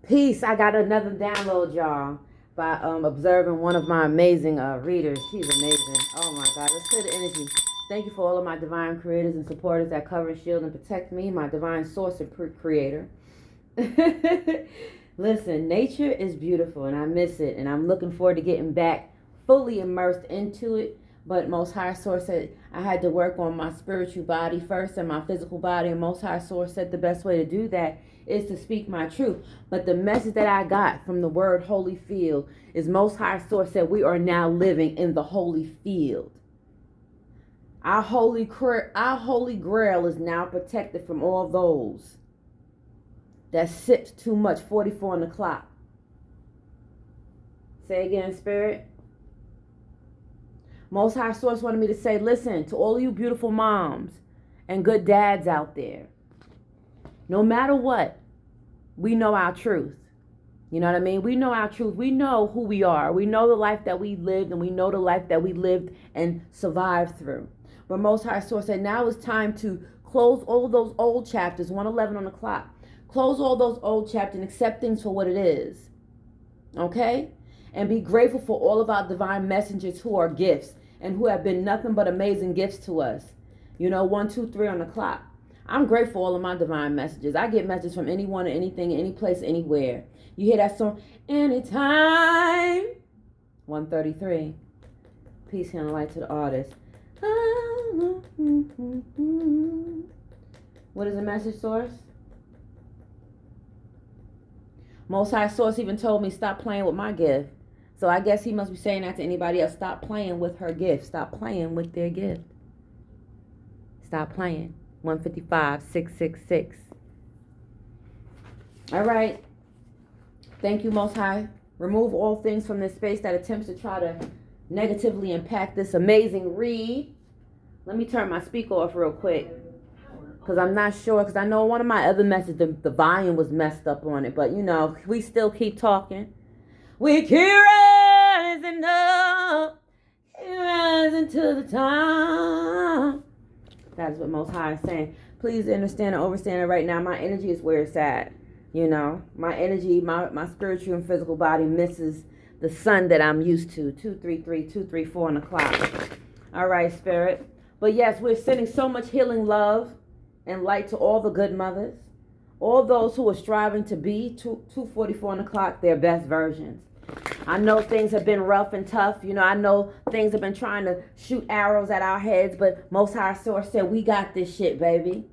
Peace. I got another download, y'all, by observing one of my amazing readers. She's amazing. Oh my God. Let's clear the energy. Thank you for all of my divine creators and supporters that cover and shield and protect me, my divine source and creator. Listen, nature is beautiful and I miss it, and I'm looking forward to getting back fully immersed into it. But Most High Source said I had to work on my spiritual body first and my physical body. And Most High Source said the best way to do that is to speak my truth. But the message that I got from the word holy field is Most High Source said we are now living in the holy field. Our holy grail is now protected from all those that sips too much 44 on the clock. Say again, Spirit. Most High Source wanted me to say, listen, to all of you beautiful moms and good dads out there, no matter what, we know our truth. You know what I mean? We know our truth. We know who we are. We know the life that we lived, and we know the life that we lived and survived through. But Most High Source said now it's time to close all those old chapters, 111 on the clock. Close all those old chapters and accept things for what it is. Okay? And be grateful for all of our divine messengers who are gifts and who have been nothing but amazing gifts to us. You know, 1, 2, 3 on the clock. I'm grateful for all of my divine messages. I get messages from anyone or anything, any place, anywhere. You hear that song? Anytime. 133. Peace, healing, light to the artist. What is the message source? Most High Source even told me stop playing with my gift. So I guess he must be saying that to anybody else. Stop playing with her gift. Stop playing with their gift. Stop playing. 155, 666. All right. Thank you, Most High. Remove all things from this space that attempts to try to negatively impact this amazing read. Let me turn my speaker off real quick, because I'm not sure, because I know one of my other messages, the volume was messed up on it. But, you know, we still keep talking. We keep rising up, keep rising to the top. That is what Most High is saying. Please understand and understand it right now. My energy is where it's at. You know, my energy, my spiritual and physical body misses the sun that I'm used to. 233, 234 on the clock. All right, Spirit. But yes, we're sending so much healing love and light to all the good mothers, all those who are striving to be 244 on the clock, their best versions. I know things have been rough and tough. You know, I know things have been trying to shoot arrows at our heads, but Most High Source said, we got this shit, baby.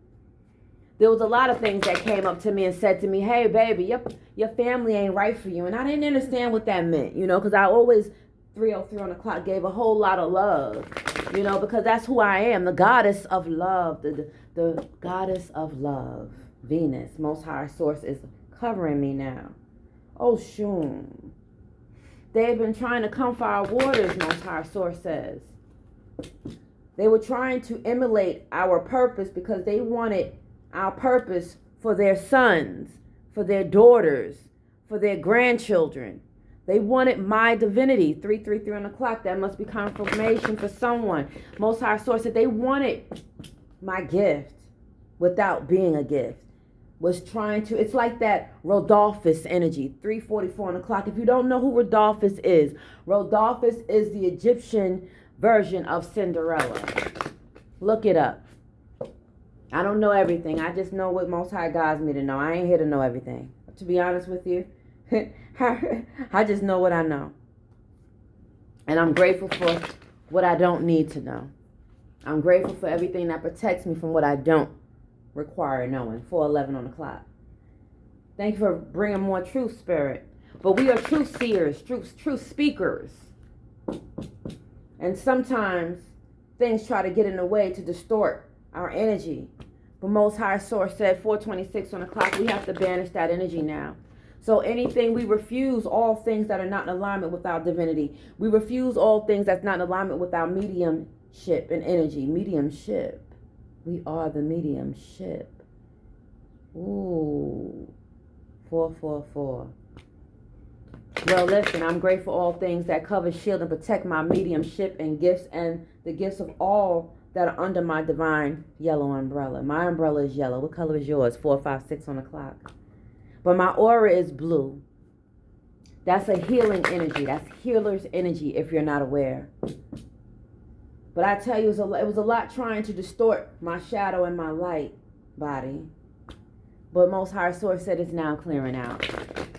There was a lot of things that came up to me and said to me, hey, baby, your family ain't right for you. And I didn't understand what that meant, you know, because I always, 303 on the clock, gave a whole lot of love, you know, because that's who I am, the goddess of love, the goddess of love, Venus. Most High Source is covering me now. Oh, shoom. They've been trying to come for our waters, Most High Source says. They were trying to emulate our purpose because they wanted our purpose for their sons, for their daughters, for their grandchildren. They wanted my divinity, 333 on the clock. That must be confirmation for someone. Most High Source said they wanted my gift without being a gift. Was trying to, it's like that Rodolphus energy, 344 on the clock. If you don't know who Rodolphus is the Egyptian version of Cinderella. Look it up. I don't know everything. I just know what Most High guides me to know. I ain't here to know everything. To be honest with you, I just know what I know. And I'm grateful for what I don't need to know. I'm grateful for everything that protects me from what I don't require knowing. 411 on the clock. Thank you for bringing more truth, Spirit. But we are truth seers, truth speakers. And sometimes things try to get in the way to distort our energy. But Most High Source said 426 on the clock, we have to banish that energy now. So anything, we refuse all things that are not in alignment with our divinity. We refuse all things that's not in alignment with our mediumship and energy. Mediumship. We are the mediumship. Ooh. 444. Well, listen, I'm grateful for all things that cover, shield, and protect my mediumship and gifts and the gifts of all that are under my divine yellow umbrella. My umbrella is yellow. What color is yours? 456 on the clock. But my aura is blue. That's a healing energy. That's healer's energy if you're not aware. But I tell you, it was a lot trying to distort my shadow and my light body. But Most High Source said it's now clearing out.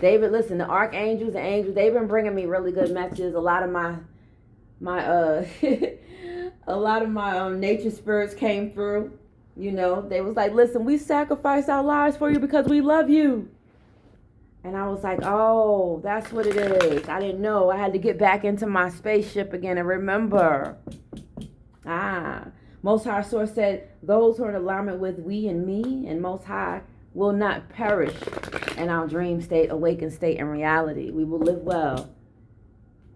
David, listen, the archangels, the angels, they've been bringing me really good messages. A lot of my a lot of my nature spirits came through. You know, they was like, listen, we sacrifice our lives for you because we love you. And I was like, oh, that's what it is. I didn't know. I had to get back into my spaceship again and remember. Most High Source said, those who are in alignment with we and me and Most High will not perish in our dream state, awakened state, and reality. We will live well.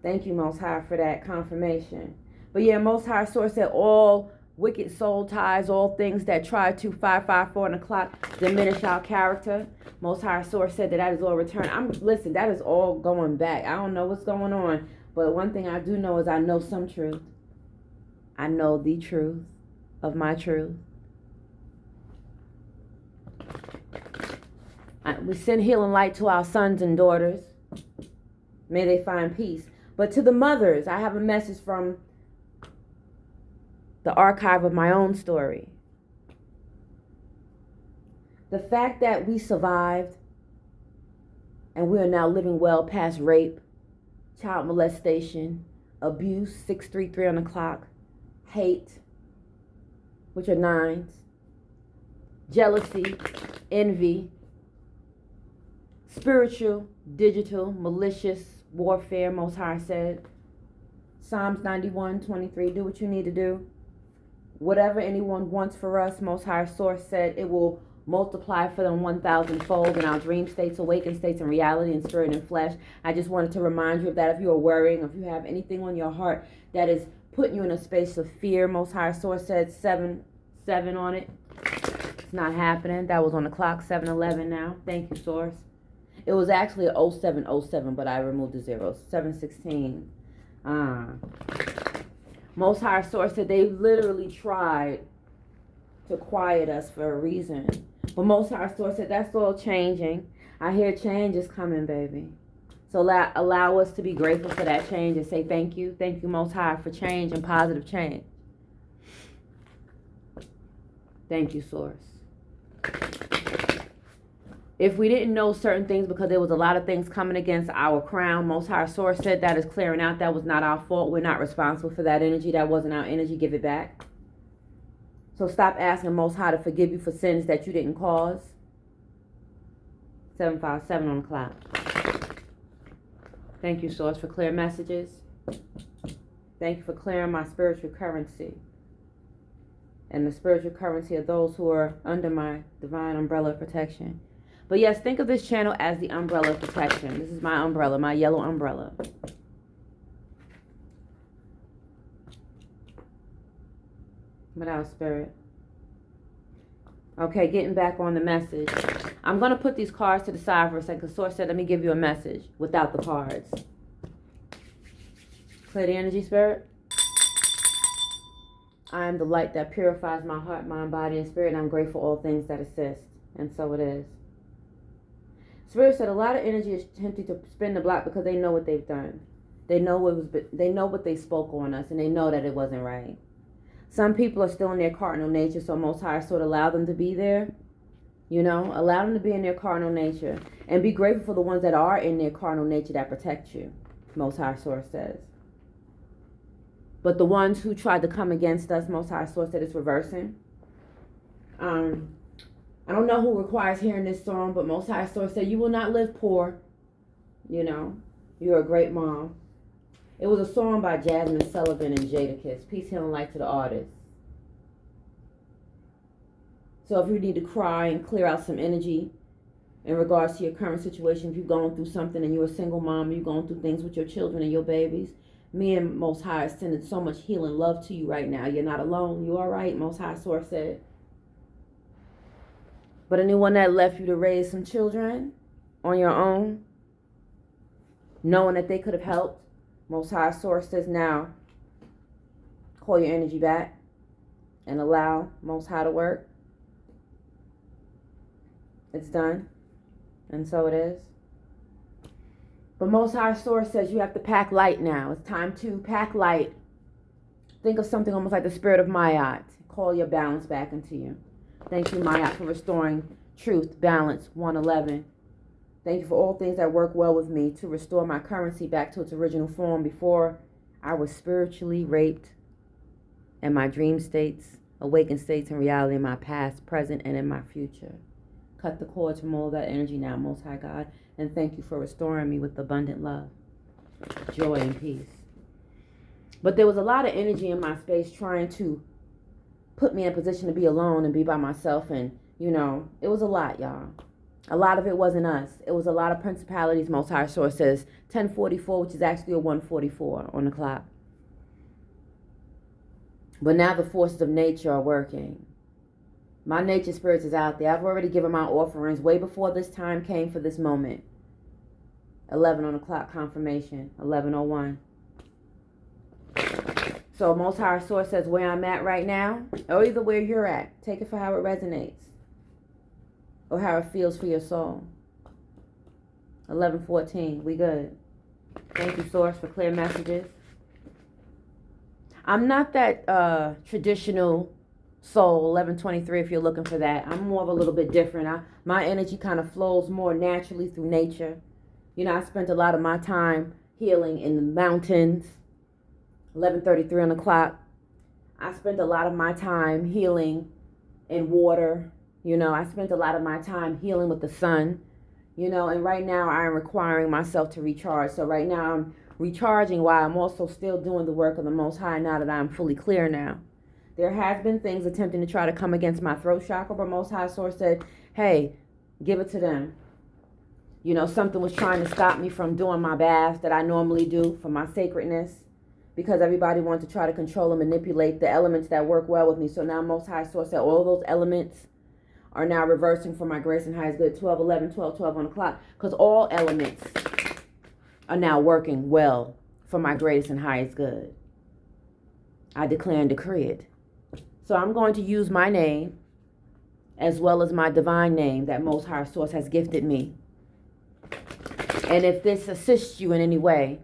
Thank you, Most High, for that confirmation. But yeah, Most High Source said all wicked soul ties, all things that try to 554 and o'clock diminish our character. Most High Source said that is all returned. Listen, that is all going back. I don't know what's going on, but one thing I do know is I know some truth. I know the truth of my truth. We send healing light to our sons and daughters. May they find peace. But to the mothers, I have a message from the archive of my own story. The fact that we survived and we are now living well past rape, child molestation, abuse, 633 on the clock, hate, which are 9s, jealousy, envy, spiritual, digital, malicious warfare, Most High said. Psalms 91:23, do what you need to do. Whatever anyone wants for us, Most High Source said it will multiply for them 1,000-fold in our dream states, awakened states, and reality, and spirit and flesh. I just wanted to remind you of that if you are worrying, if you have anything on your heart that is putting you in a space of fear. Most High Source said 7 on it. It's not happening. That was on the clock, 7:11 now. Thank you, Source. It was actually 0707, but I removed the zeros. 716. Most High Source said they literally tried to quiet us for a reason. But Most High Source said that's all changing. I hear change is coming, baby. So allow us to be grateful for that change and say thank you. Thank you, Most High, for change and positive change. Thank you, Source. If we didn't know certain things because there was a lot of things coming against our crown, Most High Source said that is clearing out. That was not our fault. We're not responsible for that energy. That wasn't our energy. Give it back. So stop asking Most High to forgive you for sins that you didn't cause. 757 on the clock. Thank you, Source, for clear messages. Thank you for clearing my spiritual currency and the spiritual currency of those who are under my divine umbrella of protection. But yes, think of this channel as the umbrella of protection. This is my umbrella, my yellow umbrella. What else, Spirit? Okay, getting back on the message. I'm going to put these cards to the side for a second. Source said, let me give you a message without the cards. Clear the energy, Spirit. I am the light that purifies my heart, mind, body, and spirit. And I'm grateful for all things that assist. And so it is. Spirit said a lot of energy is tempted to spin the block because they know what they've done. They know what they spoke on us, and they know that it wasn't right. Some people are still in their cardinal nature, so Most High sort of allow them to be there. You know, allow them to be in their cardinal nature. And be grateful for the ones that are in their cardinal nature that protect you, Most High Source says. But the ones who tried to come against us, Most High Source said it's reversing. I don't know who requires hearing this song, but Most High Source said, you will not live poor. You know, you're a great mom. It was a song by Jasmine Sullivan and Jadakiss. Peace, healing, light to the artist. So if you need to cry and clear out some energy in regards to your current situation, if you're going through something and you're a single mom, you're going through things with your children and your babies, me and Most High is sending so much healing love to you right now. You're not alone. You're all right, Most High Source said. But anyone that left you to raise some children on your own, knowing that they could have helped, Most High Source says now, call your energy back and allow Most High to work. It's done. And so it is. But Most High Source says you have to pack light now. It's time to pack light. Think of something almost like the spirit of Mayat. Call your balance back into you. Thank you, Mayat, for restoring truth, balance, 111. Thank you for all things that work well with me to restore my currency back to its original form before I was spiritually raped and my dream states, awakened states, and reality in my past, present, and in my future. Cut the cords from all that energy now, Most High God, and thank you for restoring me with abundant love, joy, and peace. But there was a lot of energy in my space trying to put me in a position to be alone and be by myself, and, you know, it was a lot, y'all. A lot of it wasn't us. It was a lot of principalities. Most High Source says 1044, which is actually a 144 on the clock. But now the forces of nature are working. My nature spirits is out there. I've already given my offerings way before this time came for this moment. 11 on the clock, confirmation. 11:01. So Most High Source says where I'm at right now, or either where you're at. Take it for how it resonates. Or how it feels for your soul. 11:14. We good. Thank you, Source, for clear messages. I'm not that traditional soul, 11:23, if you're looking for that. I'm more of a little bit different. My energy kind of flows more naturally through nature. You know, I spent a lot of my time healing in the mountains. 11:33 on the clock. I spent a lot of my time healing in water. You know, I spent a lot of my time healing with the sun. You know, and right now I'm requiring myself to recharge. So right now I'm recharging while I'm also still doing the work of the Most High now that I'm fully clear now. There has been things attempting to try to come against my throat chakra, but Most High Source said, hey, give it to them. You know, something was trying to stop me from doing my baths that I normally do for my sacredness, because everybody wanted to try to control and manipulate the elements that work well with me. So now Most High Source said all those elements are now reversing for my grace and highest good. 12, 11, 12, 12 on the clock. Because all elements are now working well for my greatest and highest good. I declare and decree it. So I'm going to use my name as well as my divine name that Most High Source has gifted me. And if this assists you in any way,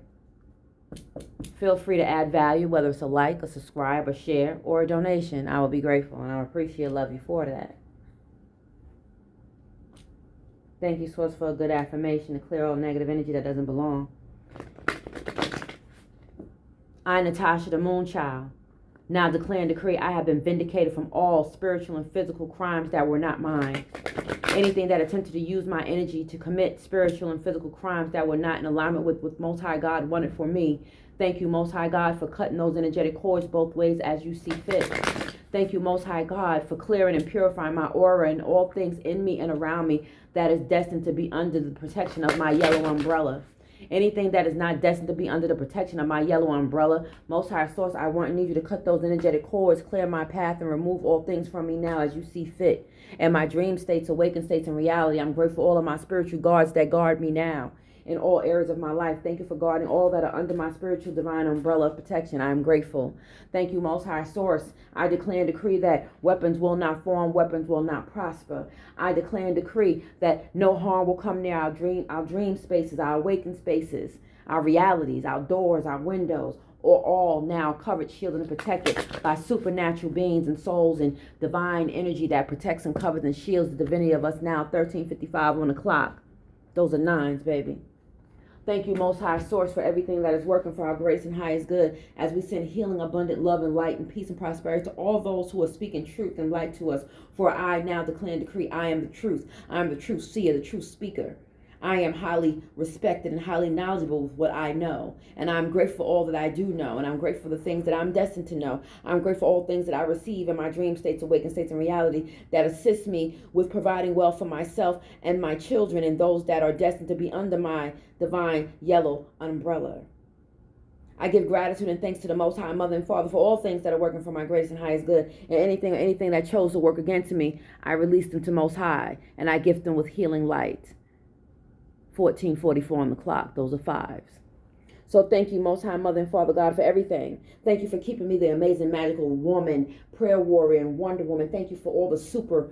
feel free to add value, whether it's a like, a subscribe, a share, or a donation. I will be grateful and I'll appreciate and love you for that. Thank you, Source, for a good affirmation to clear all negative energy that doesn't belong. I, Natasha, the Moonchild, now declare and decree I have been vindicated from all spiritual and physical crimes that were not mine. Anything that attempted to use my energy to commit spiritual and physical crimes that were not in alignment with what Most High God wanted for me. Thank you, Most High God, for cutting those energetic cords both ways as you see fit. Thank you, Most High God, for clearing and purifying my aura and all things in me and around me that is destined to be under the protection of my yellow umbrella. Anything that is not destined to be under the protection of my yellow umbrella, Most High Source, I want and need you to cut those energetic cords, clear my path, and remove all things from me now as you see fit. And my dream states, awakened states, and reality, I'm grateful for all of my spiritual guards that guard me now in all areas of my life. Thank you for guarding all that are under my spiritual divine umbrella of protection. I am grateful. Thank you, Most High Source. I declare and decree that weapons will not form, weapons will not prosper. I declare and decree that no harm will come near our dream spaces, our awakened spaces, our realities, our doors, our windows, or all now covered, shielded, and protected by supernatural beings and souls and divine energy that protects and covers and shields the divinity of us now. 13:55 on the clock. Those are nines, baby. Thank you, Most High Source, for everything that is working for our grace and highest good as we send healing, abundant love, and light, and peace and prosperity to all those who are speaking truth and light to us. For I now declare and decree I am the truth. I am the truth seer, the truth speaker. I am highly respected and highly knowledgeable with what I know. And I'm grateful for all that I do know. And I'm grateful for the things that I'm destined to know. I'm grateful for all things that I receive in my dream states, awakened states, and reality that assist me with providing wealth for myself and my children and those that are destined to be under my divine yellow umbrella. I give gratitude and thanks to the Most High Mother and Father for all things that are working for my greatest and highest good. And anything that chose to work against me, I release them to Most High. And I gift them with healing light. 14:44 on the clock. Those are fives. So thank you, Most High Mother and Father God, for everything. Thank you for keeping me the amazing, magical woman, prayer warrior, and wonder woman. Thank you for all the super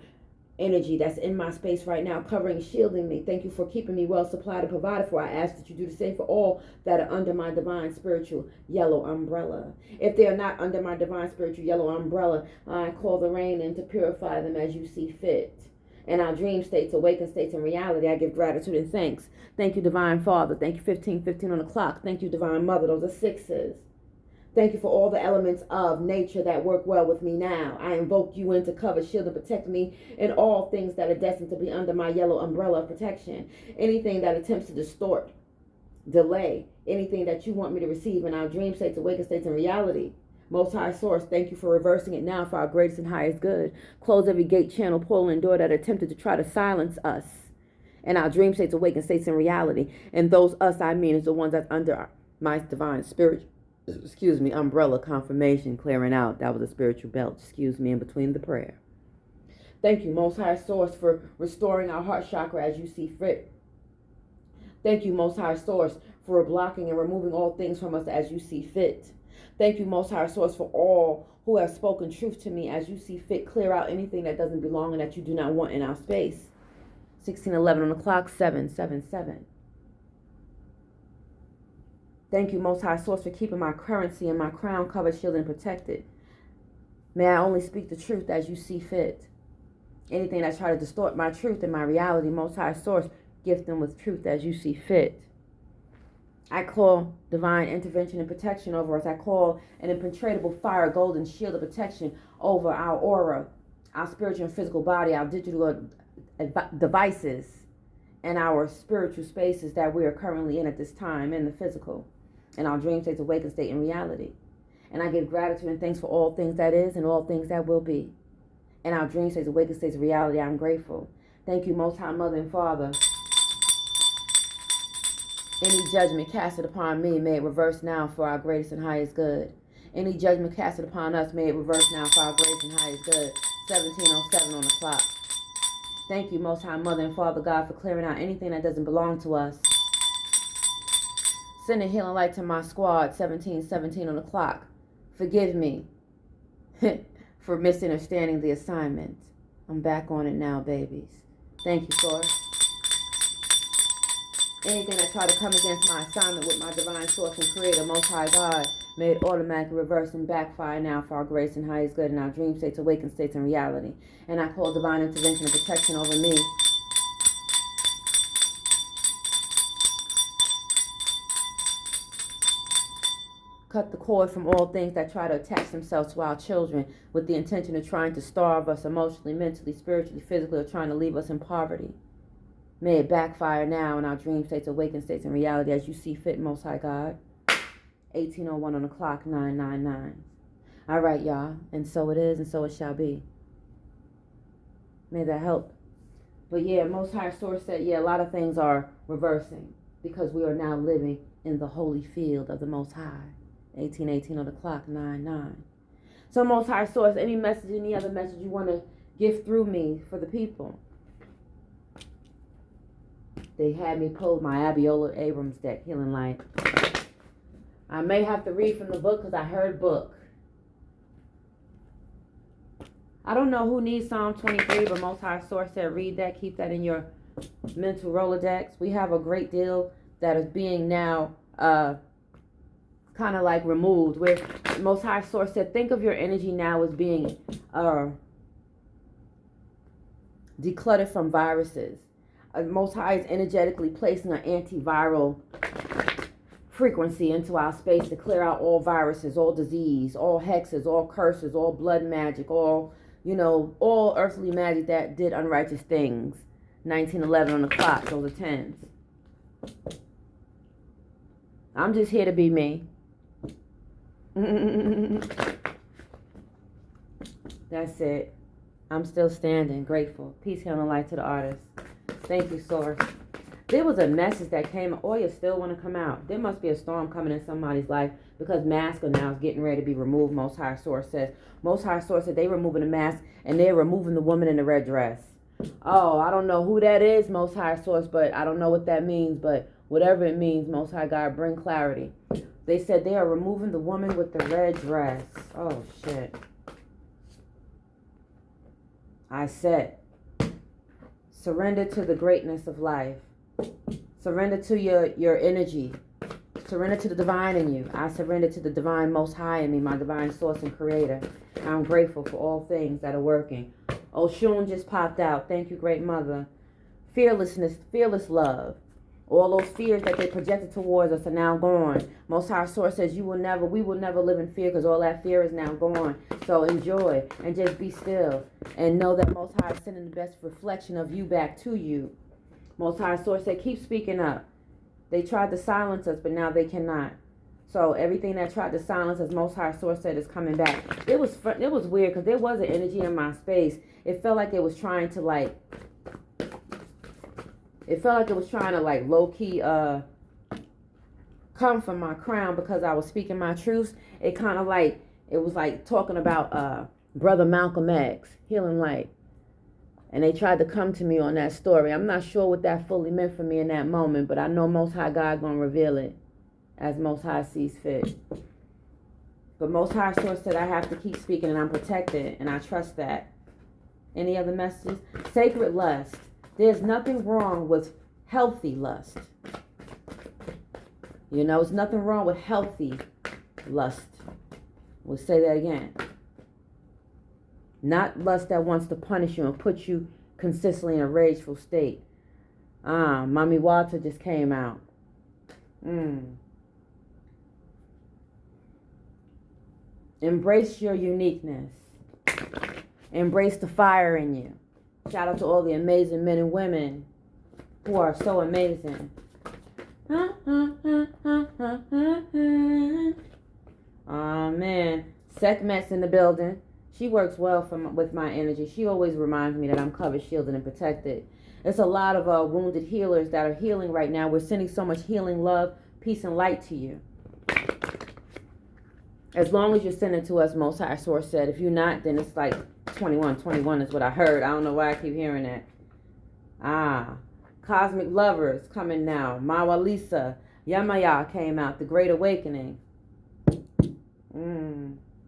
energy that's in my space right now, covering, shielding me. Thank you for keeping me well supplied and provided for. I ask that you do the same for all that are under my divine spiritual yellow umbrella. If they are not under my divine spiritual yellow umbrella, I call the rain in to purify them as you see fit. In our dream states, awakened states, and reality, I give gratitude and thanks. Thank you, Divine Father. Thank you, 1515 on the clock. Thank you, Divine Mother. Those are sixes. Thank you for all the elements of nature that work well with me now. I invoke you in to cover, shield, and protect me in all things that are destined to be under my yellow umbrella of protection. Anything that attempts to distort, delay, anything that you want me to receive in our dream states, awakened states, and reality. Most High Source, thank you for reversing it now for our greatest and highest good. Close every gate, channel, portal, and door that attempted to try to silence us in our dream states, awakened states, and reality. And those us, I mean, is the ones that's under my divine spirit. Umbrella confirmation, clearing out. That was a spiritual belt, in between the prayer. Thank you, Most High Source, for restoring our heart chakra as you see fit. Thank you, Most High Source, for blocking and removing all things from us as you see fit. Thank you, Most High Source, for all who have spoken truth to me as you see fit. Clear out anything that doesn't belong and that you do not want in our space. 1611 on the clock, 777. Thank you, Most High Source, for keeping my currency and my crown covered, shielded, and protected. May I only speak the truth as you see fit. Anything that tries to distort my truth and my reality, Most High Source, gift them with truth as you see fit. I call divine intervention and protection over us. I call an impenetrable fire, golden shield of protection over our aura, our spiritual and physical body, our digital devices, and our spiritual spaces that we are currently in at this time in the physical. In our dream states, awakened state, and reality. And I give gratitude and thanks for all things that is and all things that will be. In our dream states, awakened states, of reality, I'm grateful. Thank you, Most High Mother and Father. Any judgment casted upon me, may it reverse now for our greatest and highest good. Any judgment casted upon us, may it reverse now for our greatest and highest good. 1707 on the clock. Thank you, Most High Mother and Father God, for clearing out anything that doesn't belong to us. Send a healing light to my squad, 1717 on the clock. Forgive me for misunderstanding the assignment. I'm back on it now, babies. Thank you, Source. Anything that tried to come against my assignment with my divine source and creator, Most High God, may it automatically reverse and backfire now for our greatest and highest good in our dream states, awakened states, and reality. And I call divine intervention and protection over me. Cut the cord from all things that try to attach themselves to our children with the intention of trying to starve us emotionally, mentally, spiritually, physically, or trying to leave us in poverty. May it backfire now in our dream states, awakened states, and reality as you see fit, Most High God. 1801 on the clock, 999. All right, y'all. And so it is, and so it shall be. May that help. But yeah, Most High Source said, yeah, a lot of things are reversing because we are now living in the holy field of the Most High. 1818 on the clock, 99. So Most High Source, any message, any other message you want to give through me for the people? They had me pull my Yell-O-Ohmbrella deck, Healing Light. I may have to read from the book because I heard book. I don't know who needs Psalm 23, but Most High Source said read that, keep that in your mental Rolodex. We have a great deal that is being now kind of like removed, where Most High Source said think of your energy now as being decluttered from viruses. Most High is energetically placing an antiviral frequency into our space to clear out all viruses, all disease, all hexes, all curses, all blood magic, all, all earthly magic that did unrighteous things. 1911 on the clock, those are 10s. I'm just here to be me. That's it. I'm still standing, grateful. Peace, healing, and light to the artist. Thank you, Source. There was a message that came. Oil still want to come out. There must be a storm coming in somebody's life because mask now is getting ready to be removed. Most High Source says. Most High Source said they removing the mask and they're removing the woman in the red dress. Oh, I don't know who that is, Most High Source, but I don't know what that means. But whatever it means, Most High God, bring clarity. They said they are removing the woman with the red dress. Oh, shit. I said, Surrender to the greatness of life. Surrender to your energy. Surrender to the divine in you. I surrender to the divine most high in me, my divine source and creator. I'm grateful for all things that are working. Oshun just popped out. Thank you, great mother. Fearlessness, fearless love. All those fears that they projected towards us are now gone. Most High Source says we will never live in fear because all that fear is now gone. So enjoy and just be still and know that Most High is sending the best reflection of you back to you. Most High Source said, keep speaking up. They tried to silence us, but now they cannot. So everything that tried to silence us, Most High Source said, is coming back. It was weird because there was an energy in my space. It felt like it was trying to low-key come from my crown because I was speaking my truths. It was like talking about Brother Malcolm X, Healing Light. And they tried to come to me on that story. I'm not sure what that fully meant for me in that moment, but I know Most High God going to reveal it as Most High sees fit. But Most High Source said I have to keep speaking and I'm protected, and I trust that. Any other messages? Sacred lust. There's nothing wrong with healthy lust. You know, it's nothing wrong with healthy lust. We'll say that again. Not lust that wants to punish you and put you consistently in a rageful state. Mommy Walter just came out. Embrace your uniqueness. Embrace the fire in you. Shout out to all the amazing men and women who are so amazing. Man. Sekhmet's in the building. She works well with my energy. She always reminds me that I'm covered, shielded, and protected. There's a lot of wounded healers that are healing right now. We're sending so much healing, love, peace, and light to you. As long as you're sending to us, Most High Source said. If you're not, then it's like 21. 21 is what I heard. I don't know why I keep hearing that. Cosmic Lovers coming now. Mawa Lisa. Yamaya came out. The Great Awakening.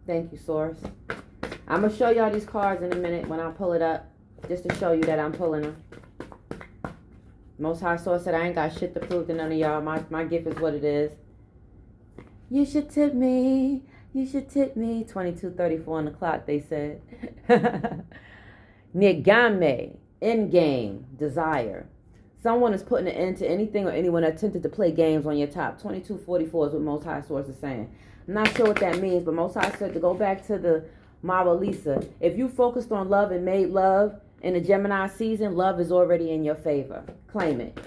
Thank you, Source. I'm going to show y'all these cards in a minute when I pull it up. Just to show you that I'm pulling them. Most High Source said I ain't got shit to prove to none of y'all. My gift is what it is. You should tip me. You should tip me. 22:34 on the clock, they said. Nigame. Endgame. Desire. Someone is putting an end to anything or anyone attempted to play games on your top. 22:44 is what Most High Source is saying. I'm not sure what that means, but Most High said to go back to the Mara Lisa. If you focused on love and made love in the Gemini season, love is already in your favor. Claim it.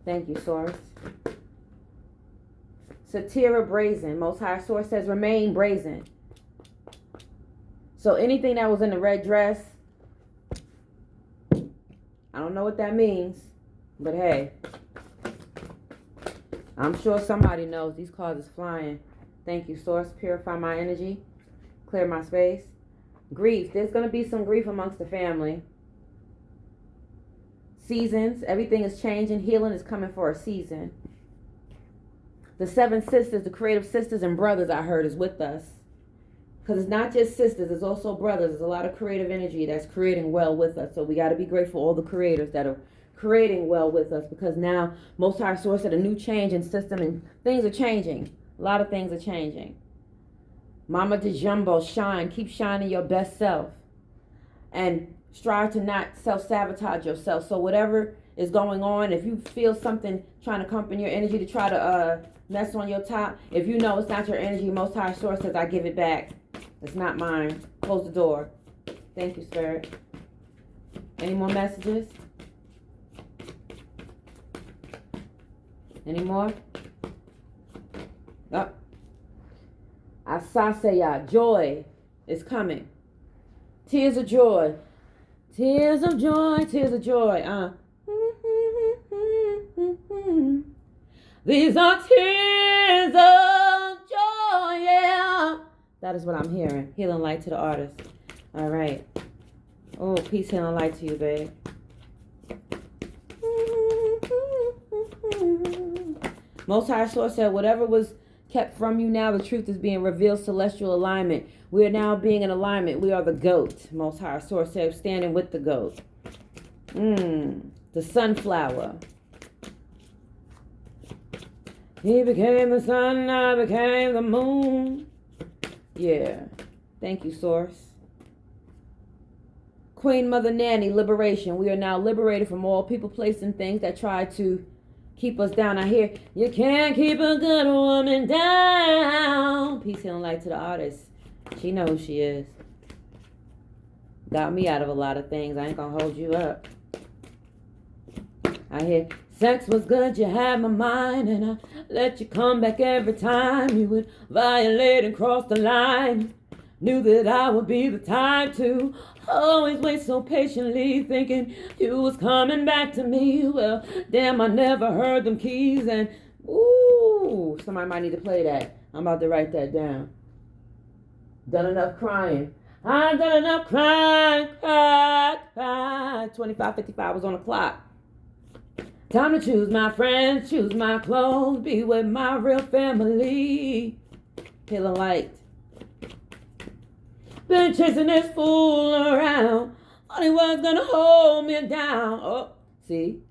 Thank you, Source. Satira Brazen. Most High Source says remain brazen. So anything that was in the red dress, I don't know what that means, but hey, I'm sure somebody knows. These cards is flying. Thank you, Source. Purify my energy. Clear my space. Grief. There's going to be some grief amongst the family. Seasons. Everything is changing. Healing is coming for a season. The 7 sisters, the creative sisters and brothers, I heard, is with us. Because it's not just sisters, it's also brothers. There's a lot of creative energy that's creating well with us. So we got to be grateful for all the creators that are creating well with us. Because now, Most High Source had a new change in system and things are changing. A lot of things are changing. Mama DeJumbo, shine. Keep shining your best self. And strive to not self-sabotage yourself. So whatever is going on, if you feel something trying to come in your energy to try to mess on your top, if you know it's not your energy, Most High Source says, I give it back. It's not mine. Close the door. Thank you, Spirit. Any more messages? Any more? Oh. Asaseya, joy is coming. Tears of joy. Tears of joy, tears of joy. These are tears of joy, yeah. That is what I'm hearing. Healing light to the artist. All right. Oh, peace, healing light to you, babe. Most High Source said whatever was kept from you now. The truth is being revealed. Celestial alignment. We are now being in alignment. We are the goat. Most High Source says, standing with the goat. The sunflower. He became the sun, I became the moon. Yeah. Thank you, Source. Queen Mother Nanny, liberation. We are now liberated from all people, places, and things that try to keep us down. I hear, you can't keep a good woman down. Peace, healing, light to the artist. She knows who she is. Got me out of a lot of things. I ain't gonna hold you up. I hear, sex was good, you had my mind, and I let you come back every time you would violate and cross the line. Knew that I would be the type to always wait so patiently, thinking you was coming back to me. Well, damn, I never heard them keys, and ooh, somebody might need to play that. I'm about to write that down. Done enough crying. I've done enough crying, cried. 25:55 was on the clock. Time to choose my friends, choose my clothes, be with my real family. Feeling light. Been chasing this fool around. Thought he was gonna hold me down. Oh, see?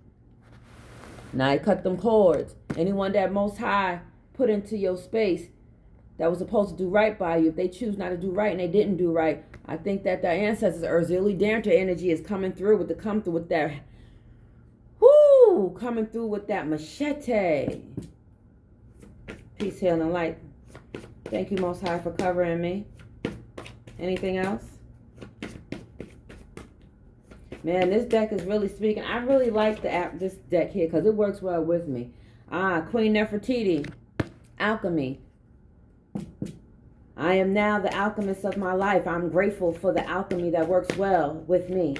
Now he cut them cords. Anyone that Most High put into your space that was supposed to do right by you, if they choose not to do right and they didn't do right, I think that their ancestors, Erzili Danter energy is coming through with that. Whoo! Coming through with that machete. Peace, healing, light. Thank you, Most High, for covering me. Anything else? Man, this deck is really speaking. I really like this deck here because it works well with me. Queen Nefertiti. Alchemy. I am now the alchemist of my life. I'm grateful for the alchemy that works well with me.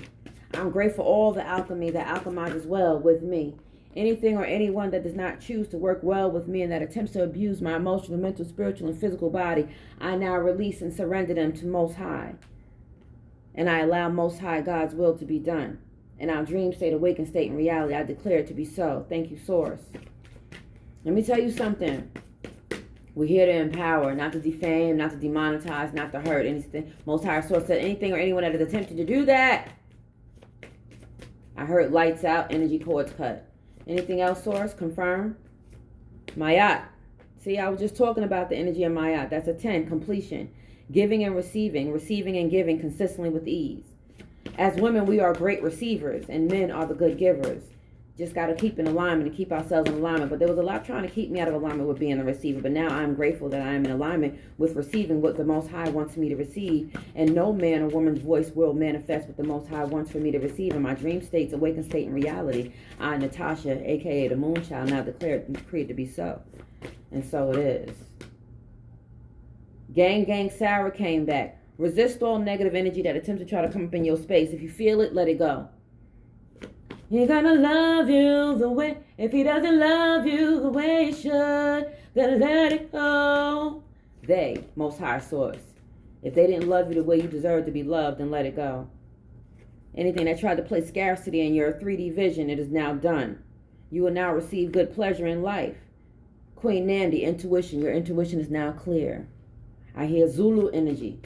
I'm grateful for all the alchemy that alchemizes well with me. Anything or anyone that does not choose to work well with me and that attempts to abuse my emotional, mental, spiritual, and physical body, I now release and surrender them to Most High. And I allow Most High God's will to be done. In our dream state, awakened state, and reality, I declare it to be so. Thank you, Source. Let me tell you something. We're here to empower, not to defame, not to demonetize, not to hurt. Anything. Most High Source said anything or anyone that has attempted to do that, I heard lights out, energy cords cut. Anything else, Source? Confirm. Mayat. See, I was just talking about the energy of Mayat. That's a 10, completion. Giving and receiving and giving consistently with ease. As women, we are great receivers, and men are the good givers. Just got to keep in alignment and keep ourselves in alignment. But there was a lot trying to keep me out of alignment with being a receiver. But now I'm grateful that I am in alignment with receiving what the Most High wants me to receive. And no man or woman's voice will manifest what the Most High wants for me to receive in my dream states, awakened state, and reality. I, Natasha, a.k.a. the Moonchild, now declare it and decree it to be so. And so it is. Gang, Sarah came back. Resist all negative energy that attempts to try to come up in your space. If you feel it, let it go. He's gonna love you the way, if he doesn't love you the way he should, then let it go. They, Most High Source. If they didn't love you the way you deserve to be loved, then let it go. Anything that tried to place scarcity in your 3D vision, it is now done. You will now receive good pleasure in life. Queen Nandi, intuition. Your intuition is now clear. I hear Zulu energy.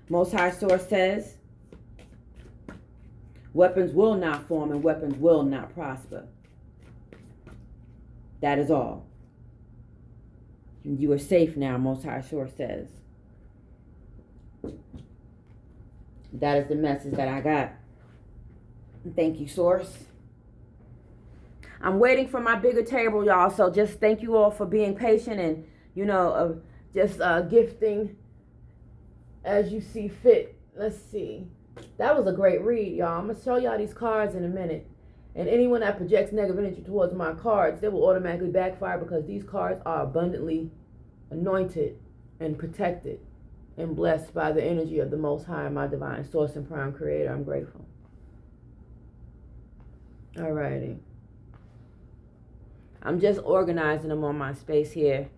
Most High Source says, weapons will not form and weapons will not prosper. That is all. You are safe now, Most High Source says. That is the message that I got. Thank you, Source. I'm waiting for my bigger table, y'all. So just thank you all for being patient and, just gifting as you see fit. Let's see. That was a great read, y'all. I'm going to show y'all these cards in a minute. And anyone that projects negative energy towards my cards, they will automatically backfire because these cards are abundantly anointed and protected and blessed by the energy of the Most High, my divine source and prime creator. I'm grateful. Alrighty. I'm just organizing them on my space here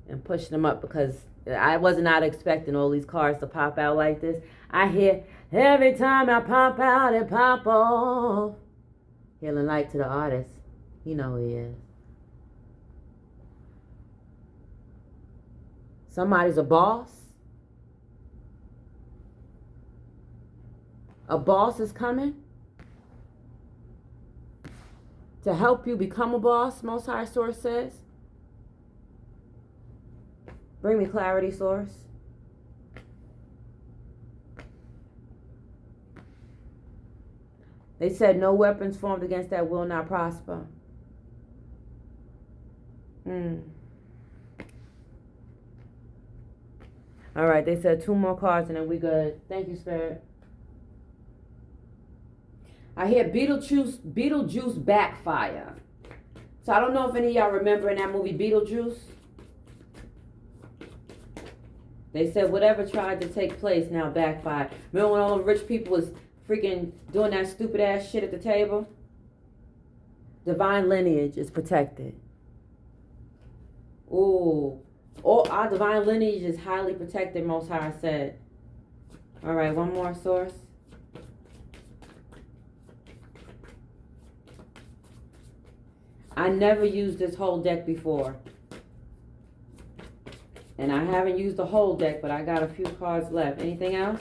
and pushing them up because I was not expecting all these cards to pop out like this. I hear every time I pop out, it pop off. Healing light to the artist. You know who he is. Somebody's a boss. A boss is coming to help you become a boss, Most High Source says. Bring me clarity, Source. They said no weapons formed against that will not prosper. All right, they said 2 more cards and then we good. Thank you, Spirit. I hear Beetlejuice backfire. So I don't know if any of y'all remember in that movie Beetlejuice. They said whatever tried to take place now backfired. Remember when all the rich people was freaking doing that stupid ass shit at the table? Divine lineage is protected. Ooh. All our divine lineage is highly protected, Most High said. All right, one more, Source. I never used this whole deck before. And I haven't used the whole deck, but I got a few cards left. Anything else?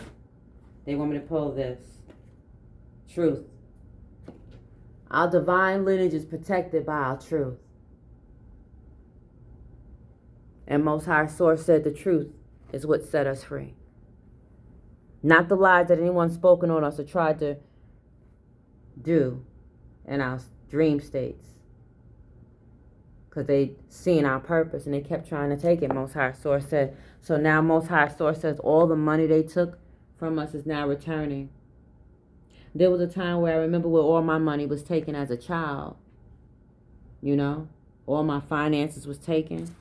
They want me to pull this. Truth. Our divine lineage is protected by our truth. And Most High Source said the truth is what set us free. Not the lies that anyone's spoken on us or tried to do in our dream states. Because they seen our purpose and they kept trying to take it, Most High Source said. So now Most High Source says all the money they took from us is now returning. There was a time where I remember where all my money was taken as a child. You know? All my finances was taken.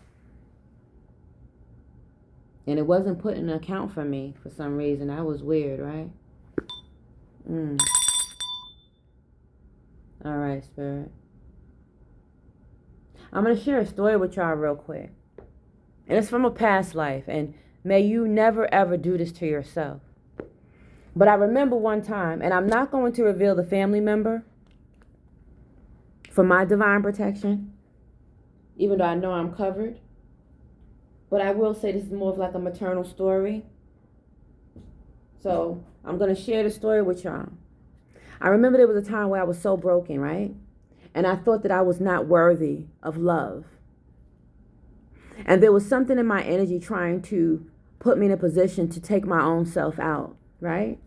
And it wasn't put in an account for me for some reason. That was weird, right? All right, Spirit. I'm going to share a story with y'all real quick. And it's from a past life. And may you never, ever do this to yourself. But I remember one time, and I'm not going to reveal the family member for my divine protection, even though I know I'm covered. But I will say this is more of like a maternal story. So I'm going to share the story with y'all. I remember there was a time where I was so broken, right? And I thought that I was not worthy of love. And there was something in my energy trying to put me in a position to take my own self out, right?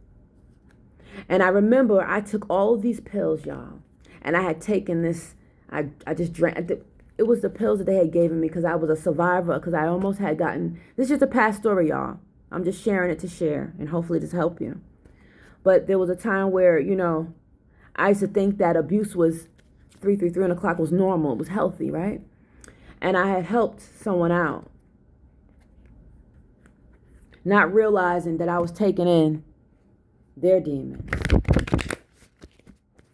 And I remember I took all of these pills, y'all. And I had taken this, I just drank. It was the pills that they had given me because I was a survivor, because I almost had gotten, this is just a past story, y'all. I'm just sharing it to share and hopefully this help you. But there was a time where, you know, I used to think that abuse was 3 o'clock was normal. It was healthy, right? And I had helped someone out, not realizing that I was taking in their demons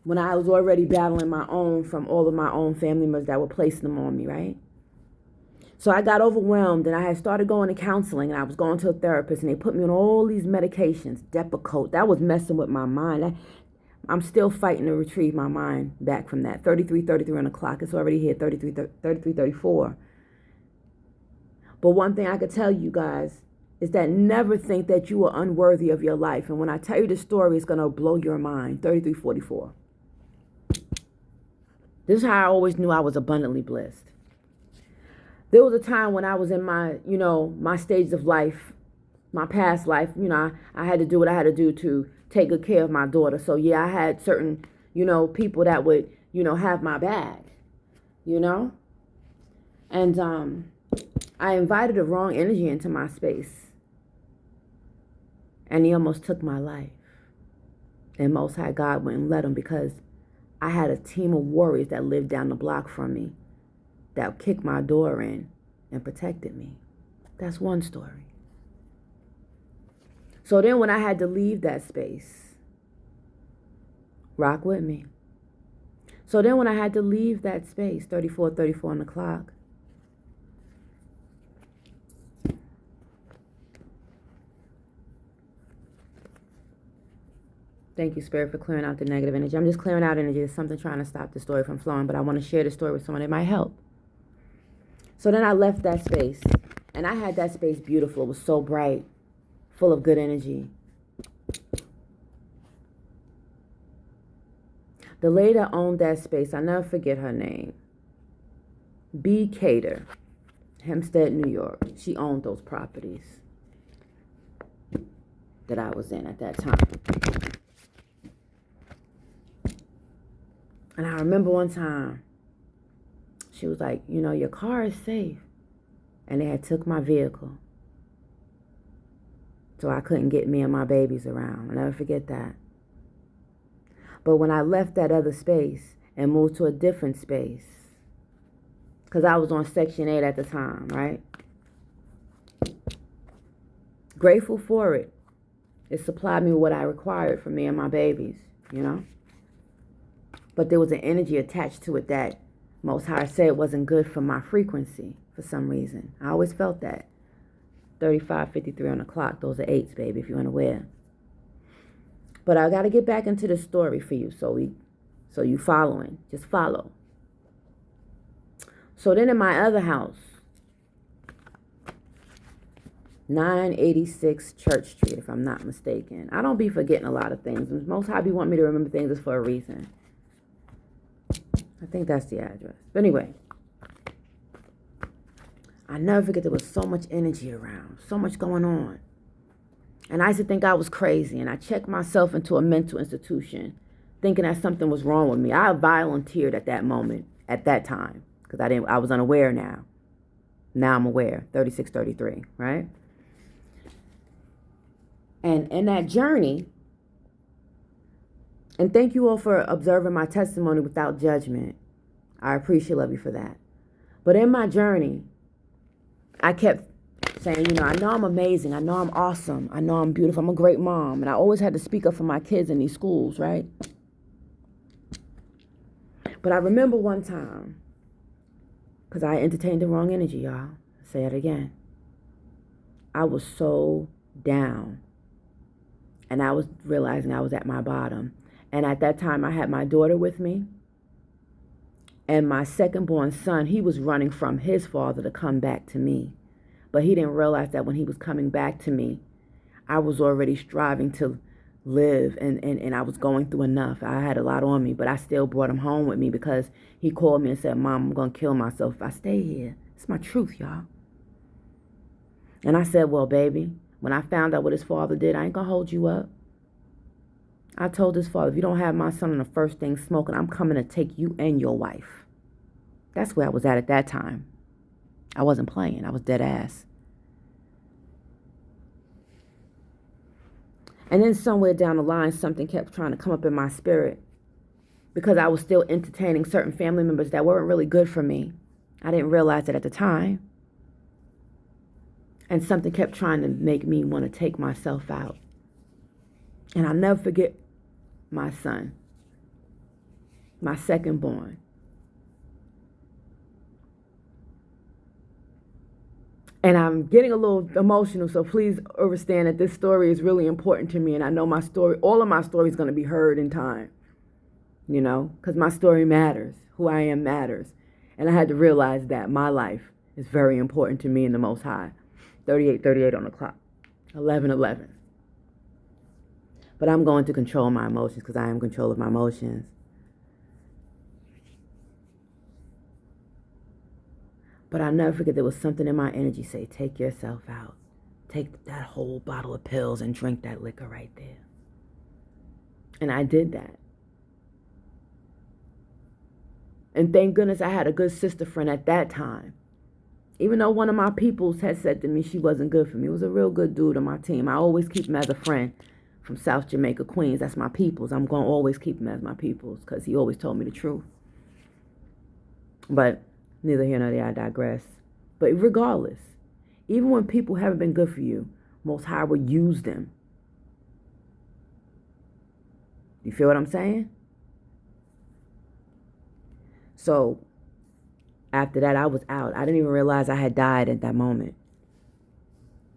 when I was already battling my own from all of my own family members that were placing them on me, right? So I got overwhelmed and I had started going to counseling and I was going to a therapist and they put me on all these medications, Depakote. That was messing with my mind. I'm still fighting to retrieve my mind back from that. 33 on the clock. It's already here, 34. But one thing I could tell you guys is that never think that you are unworthy of your life. And when I tell you the story, it's going to blow your mind. 44. This is how I always knew I was abundantly blessed. There was a time when I was in my, you know, my stages of life, my past life, you know, I had to do what I had to do to take good care of my daughter. So yeah, I had certain, you know, people that would, you know, have my back, you know. And I invited the wrong energy into my space. And he almost took my life. And Most High God wouldn't let him because I had a team of warriors that lived down the block from me that kicked my door in and protected me. That's one story. So then when I had to leave that space, rock with me. So then when I had to leave that space, 34 on the clock, Thank you, Spirit, for clearing out the negative energy. I'm just clearing out energy. There's something trying to stop the story from flowing, but I want to share the story with someone that might help. So then I left that space, and I had that space beautiful. It was so bright, full of good energy. The lady that owned that space, I'll never forget her name. B. Cater, Hempstead, New York. She owned those properties that I was in at that time. And I remember one time, she was like, you know, your car is safe. And they had took my vehicle. So I couldn't get me and my babies around. I'll never forget that. But when I left that other space and moved to a different space, because I was on Section 8 at the time, right? Grateful for it. It supplied me with what I required for me and my babies, you know? But there was an energy attached to it that Most High said it wasn't good for my frequency for some reason. I always felt that. 35, 53 on the clock. Those are 8s, baby, if you're unaware. But I got to get back into the story for you, so you following. Just follow. So then in my other house, 986 Church Street, if I'm not mistaken. I don't be forgetting a lot of things. Most High be want me to remember things is for a reason. I think that's the address. But anyway, I never forget there was so much energy around, so much going on. And I used to think I was crazy, and I checked myself into a mental institution, thinking that something was wrong with me. I volunteered at that moment, at that time, because I was unaware now. Now I'm aware, 36, 33, right? And in that journey, and thank you all for observing my testimony without judgment. I appreciate you for that. But in my journey, I kept saying, you know, I know I'm amazing. I know I'm awesome. I know I'm beautiful. I'm a great mom. And I always had to speak up for my kids in these schools, right? But I remember one time, because I entertained the wrong energy, y'all. I'll say it again. I was so down. And I was realizing I was at my bottom. And at that time, I had my daughter with me. And my second-born son, he was running from his father to come back to me. But he didn't realize that when he was coming back to me, I was already striving to live. And I was going through enough. I had a lot on me. But I still brought him home with me because he called me and said, Mom, I'm going to kill myself if I stay here. It's my truth, y'all. And I said, well, baby, when I found out what his father did, I ain't going to hold you up. I told his father, if you don't have my son on the first thing smoking, I'm coming to take you and your wife. That's where I was at that time. I wasn't playing. I was dead ass. And then somewhere down the line, something kept trying to come up in my spirit because I was still entertaining certain family members that weren't really good for me. I didn't realize it at the time. And something kept trying to make me want to take myself out. And I'll never forget my son, my second born. And I'm getting a little emotional, so please understand that this story is really important to me. And I know my story, all of my story is going to be heard in time, you know, because my story matters. Who I am matters. And I had to realize that my life is very important to me in the Most High. 38 on the clock, 11. But I'm going to control my emotions because I am in control of my emotions. But I'll never forget there was something in my energy say, take yourself out. Take that whole bottle of pills and drink that liquor right there. And I did that. And thank goodness I had a good sister friend at that time. Even though one of my peoples had said to me she wasn't good for me. It was a real good dude on my team. I always keep him as a friend. From South Jamaica, Queens. That's my peoples. I'm going to always keep him as my peoples because he always told me the truth. But neither here nor there, I digress. But regardless, even when people haven't been good for you, Most High will use them. You feel what I'm saying? So after that, I was out. I didn't even realize I had died at that moment.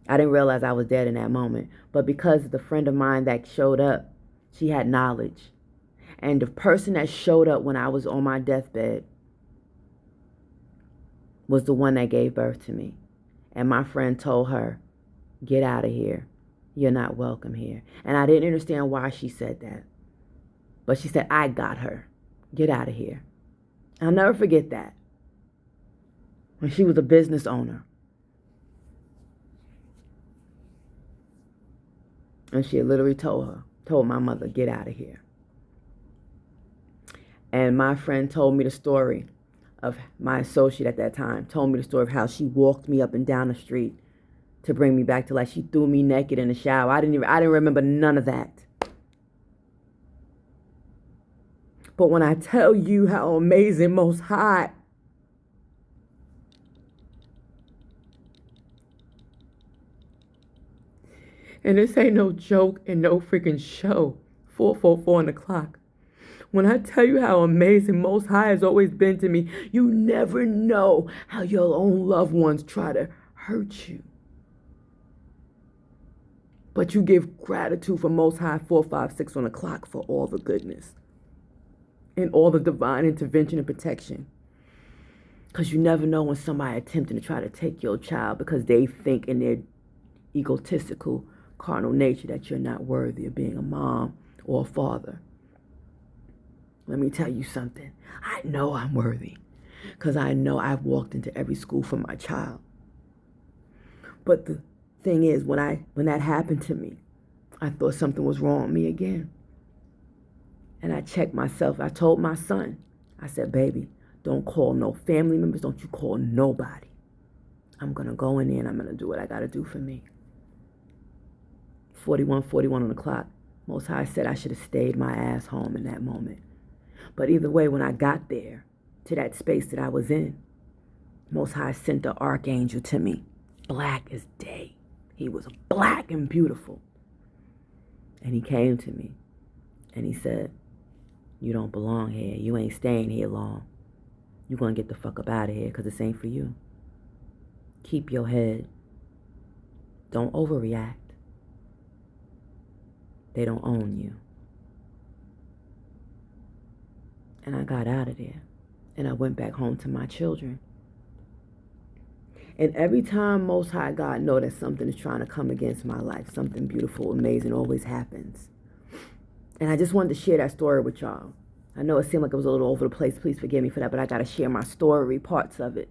I didn't realize I was dead in that moment. But because the friend of mine that showed up, She had knowledge. And the person that showed up when I was on my deathbed was the one that gave birth to me. And my friend told her, get out of here. You're not welcome here. And I didn't understand why she said that. But she said, I got her. Get out of here. I'll never forget that. When she was a business owner. And she had literally told my mother, get out of here. And my friend told me the story of my associate at that time, told me the story of how she walked me up and down the street to bring me back to life. She threw me naked in the shower. I didn't remember none of that. But when I tell you how amazing Most High, and this ain't no joke and no freaking show, 444 on the clock. When I tell you how amazing Most High has always been to me, you never know how your own loved ones try to hurt you. But you give gratitude for Most High 456 on the clock for all the goodness and all the divine intervention and protection. Because you never know when somebody attempting to try to take your child because they think in their egotistical, carnal nature that you're not worthy of being a mom or a father. Let me tell you something. I know I'm worthy because I know I've walked into every school for my child. But the thing is, when that happened to me, I thought something was wrong with me again. And I checked myself. I told my son, I said, baby, don't call no family members. Don't you call nobody. I'm going to go in there and I'm going to do what I got to do for me. 41 on the clock. Most High said I should have stayed my ass home in that moment. But either way, when I got there to that space that I was in, Most High sent the archangel to me, black as day. He was black and beautiful. And he came to me and he said, you don't belong here. You ain't staying here long. You're going to get the fuck up out of here because this ain't for you. Keep your head. Don't overreact. They don't own you. And I got out of there. And I went back home to my children. And every time Most High God know that something is trying to come against my life, something beautiful, amazing always happens. And I just wanted to share that story with y'all. I know it seemed like it was a little over the place. Please forgive me for that. But I got to share my story, parts of it.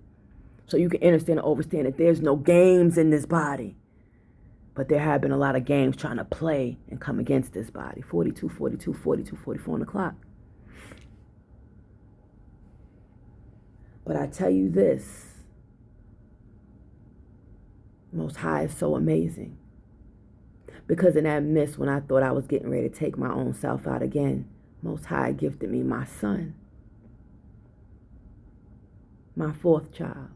So you can understand and understand that there's no games in this body. But there have been a lot of games trying to play and come against this body. 42, 44 on the clock. But I tell you this. Most High is so amazing. Because in that midst, when I thought I was getting ready to take my own self out again, Most High gifted me my son. My fourth child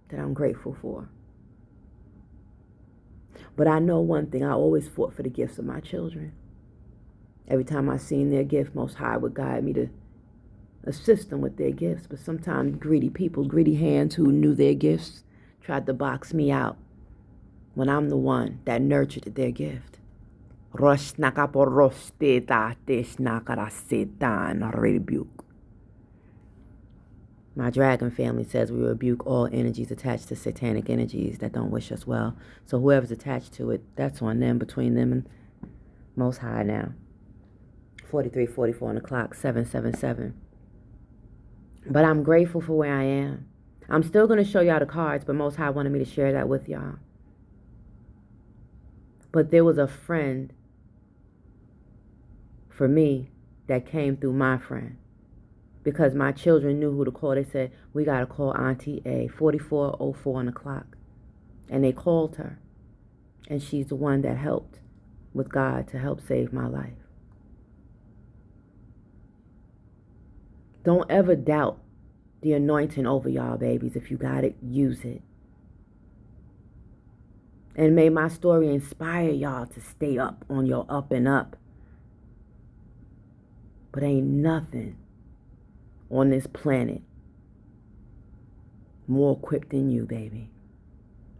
that I'm grateful for. But I know one thing, I always fought for the gifts of my children. Every time I seen their gift, Most High would guide me to assist them with their gifts. But sometimes greedy people, greedy hands who knew their gifts, tried to box me out when I'm the one that nurtured their gift. Rebuke. My dragon family says we rebuke all energies attached to satanic energies that don't wish us well. So whoever's attached to it, that's on them, between them and Most High now. 44 on the clock, 777. But I'm grateful for where I am. I'm still going to show y'all the cards, but Most High wanted me to share that with y'all. But there was a friend for me that came through my friend. Because my children knew who to call. They said, we got to call Auntie A, 4404 on the clock. And they called her. And she's the one that helped with God to help save my life. Don't ever doubt the anointing over y'all, babies. If you got it, use it. And may my story inspire y'all to stay up on your up and up. But ain't nothing on this planet more equipped than you, baby.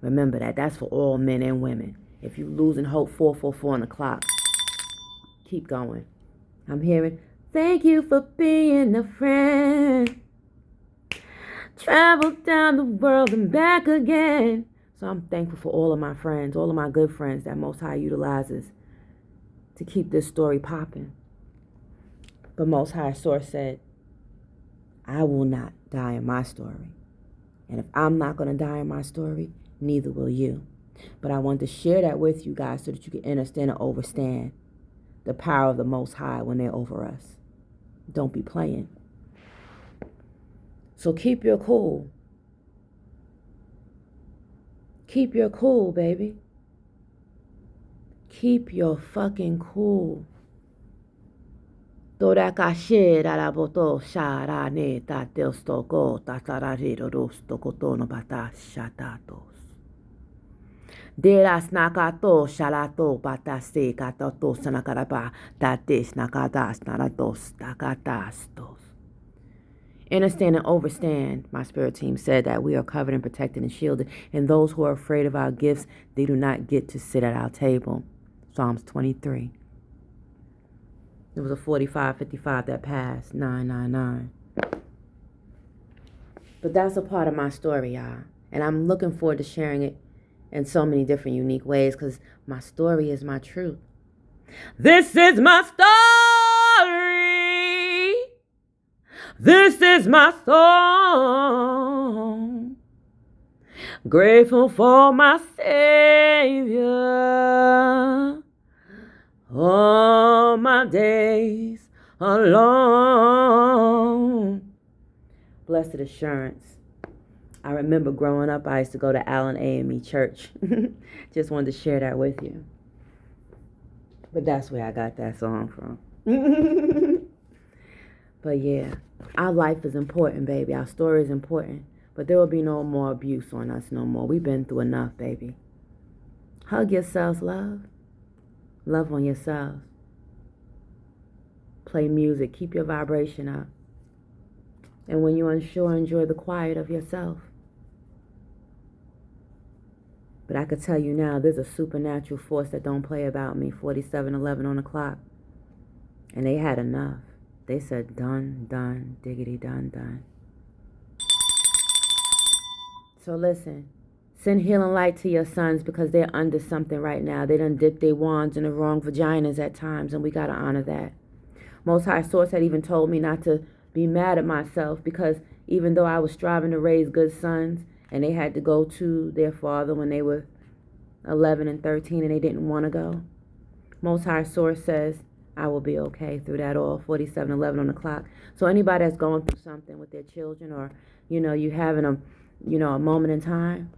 Remember that. That's for all men and women. If you losing hope, 444 on the clock, keep going. I'm hearing, thank you for being a friend. Travel down the world and back again. So I'm thankful for all of my friends, all of my good friends that Most High utilizes to keep this story popping. But Most High Source said, I will not die in my story. And if I'm not going to die in my story, neither will you. But I wanted to share that with you guys so that you can understand and overstand the power of the Most High when they're over us. Don't be playing. So keep your cool. Keep your cool, baby. Keep your fucking cool. Torakashe raraboto sharane tatestoko tatararido rostokotono bata shatatos. Deras nakato shalato patase katato sanakaraba tates nakadas narados takatastos. Understand and overstand, my spirit team said, that we are covered and protected and shielded. And those who are afraid of our gifts, they do not get to sit at our table. Psalms 23. It was a 45:55 that passed, 999. But that's a part of my story, y'all. And I'm looking forward to sharing it in so many different unique ways because my story is my truth. This is my story. This is my song. Grateful for my Savior. All my days alone. Blessed assurance. I remember growing up, I used to go to Allen AME Church. Just wanted to share that with you. But that's where I got that song from. But yeah, our life is important, baby. Our story is important. But there will be no more abuse on us no more. We've been through enough, baby. Hug yourselves, love. Love on yourselves. Play music. Keep your vibration up. And when you're unsure, enjoy the quiet of yourself. But I could tell you now, there's a supernatural force that don't play about me. 4711 on the clock. And they had enough. They said, done, done, diggity, done, done. So listen, send healing light to your sons because they're under something right now. They done dipped their wands in the wrong vaginas at times, and we got to honor that. Most High Source had even told me not to be mad at myself because even though I was striving to raise good sons, and they had to go to their father when they were 11 and 13 and they didn't want to go, Most High Source says, I will be okay through that all. 4711 on the clock. So anybody that's going through something with their children, or you having a moment in time,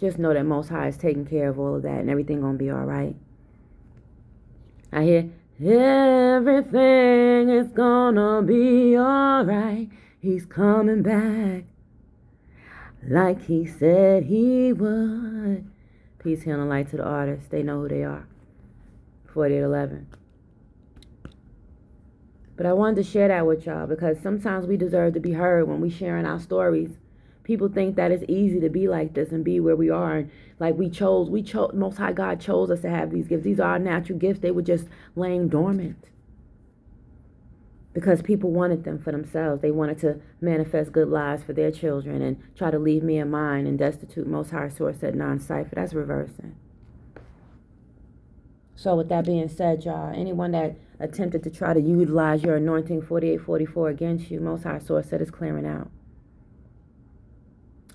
just know that Most High is taking care of all of that and everything gonna be all right. I hear everything is gonna be all right. He's coming back like he said he would. Peace, healing, light to the artists. They know who they are. 4811. But I wanted to share that with y'all because sometimes we deserve to be heard when we sharing our stories. People think that it's easy to be like this and be where we are. And like we chose, Most High God chose us to have these gifts. These are our natural gifts. They were just laying dormant because people wanted them for themselves. They wanted to manifest good lives for their children and try to leave me and mine and destitute. Most High Source said non-cipher. That's reversing. So with that being said, y'all, anyone that attempted to try to utilize your anointing 4844 against you, Most High Source said it's clearing out.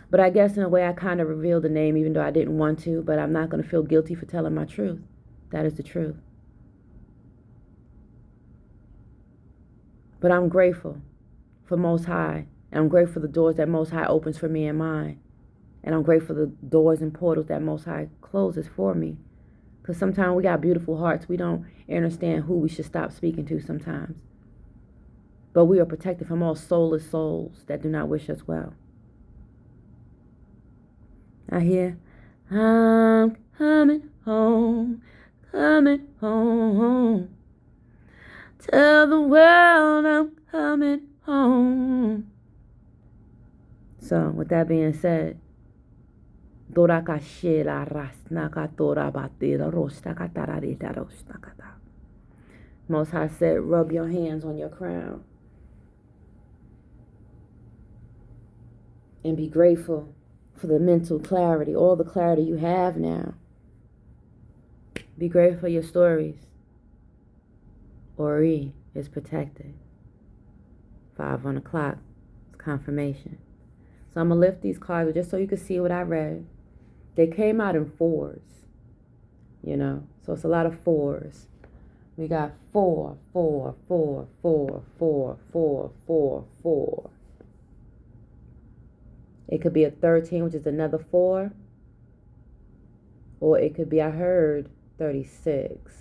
But I guess in a way I kind of revealed the name even though I didn't want to, but I'm not going to feel guilty for telling my truth. That is the truth. But I'm grateful for Most High, and I'm grateful for the doors that Most High opens for me and mine. And I'm grateful for the doors and portals that Most High closes for me. Because sometimes we got beautiful hearts. We don't understand who we should stop speaking to sometimes. But we are protected from all soulless souls that do not wish us well. I hear, I'm coming home, coming home. Tell the world I'm coming home. So, with that being said, Most High said, rub your hands on your crown. And be grateful for the mental clarity, all the clarity you have now. Be grateful for your stories. Ori is protected. 5 on the clock. It's confirmation. So I'm going to lift these cards just so you can see what I read. They came out in 4s. You know, so it's a lot of 4s. We got 4, 4, 4, 4, 4, 4, 4, 4. It could be a 13, which is another 4. Or it could be, I heard, 36.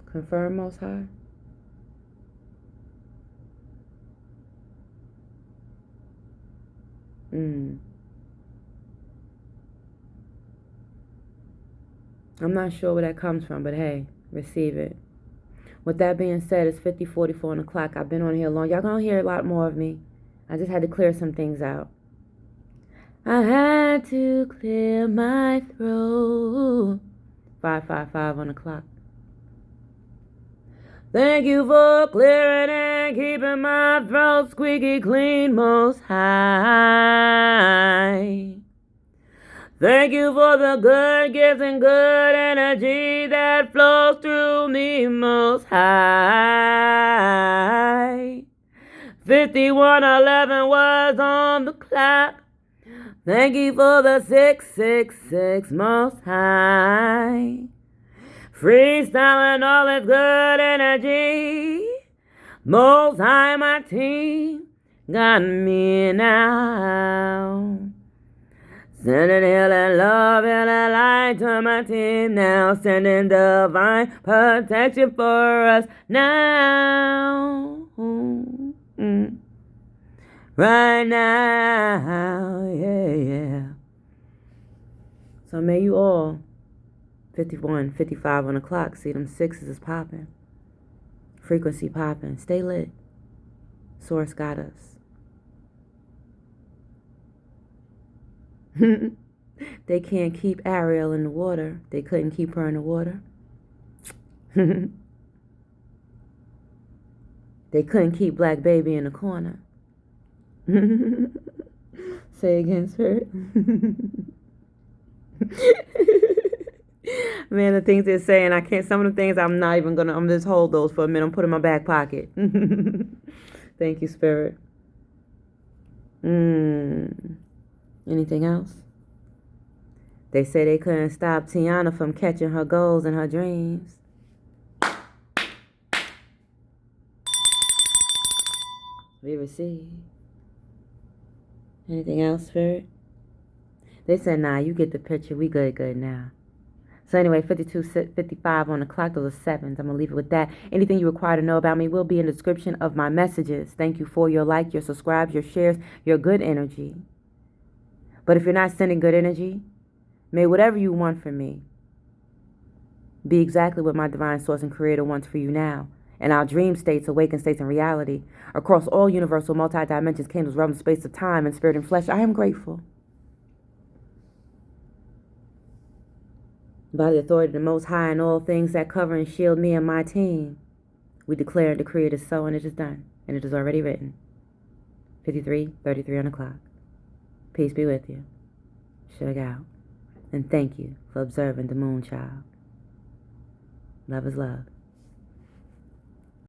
Confirm, Most High. I'm not sure where that comes from, but hey, receive it. With that being said, it's 50:44 on the clock. I've been on here long. Y'all gonna hear a lot more of me. I just had to clear some things out. I had to clear my throat. 5:55 on the clock. Thank you for clearing and keeping my throat squeaky clean, Most High. Thank you for the good gifts and good energy that flows through me, Most High. 51:11 was on the clock. Thank you for the 666, Most High. Freestyling all this good energy. Most High, my team got me now. Sending healing love and light to my team now. Sending divine protection for us now. Right now, yeah. So may you all, 51:55 on the clock, see them 6s is popping. Frequency popping. Stay lit. Source got us. They can't keep Ariel in the water. They couldn't keep her in the water. They couldn't keep Black Baby in the corner. Say again, sir. Man, the things they're saying, I can't, some of the things I'm just hold those for a minute. I'm putting in my back pocket. Thank you, Spirit. Anything else? They say they couldn't stop Tiana from catching her goals and her dreams. We receive. Anything else, Spirit? They said, nah, you get the picture. We good now. So anyway, 52:55 on the clock. Those are 7s. I'm going to leave it with that. Anything you require to know about me will be in the description of my messages. Thank you for your like, your subscribes, your shares, your good energy. But if you're not sending good energy, may whatever you want from me be exactly what my divine source and creator wants for you now. And our dream states, awakened states, and reality across all universal multi-dimensions, kingdoms, realms, space of time, and spirit and flesh. I am grateful. By the authority of the Most High and all things that cover and shield me and my team, we declare and decree it is so, and it is done, and it is already written. 53:33 on the clock. Peace be with you. Shug out. And thank you for observing the moon child. Love is love.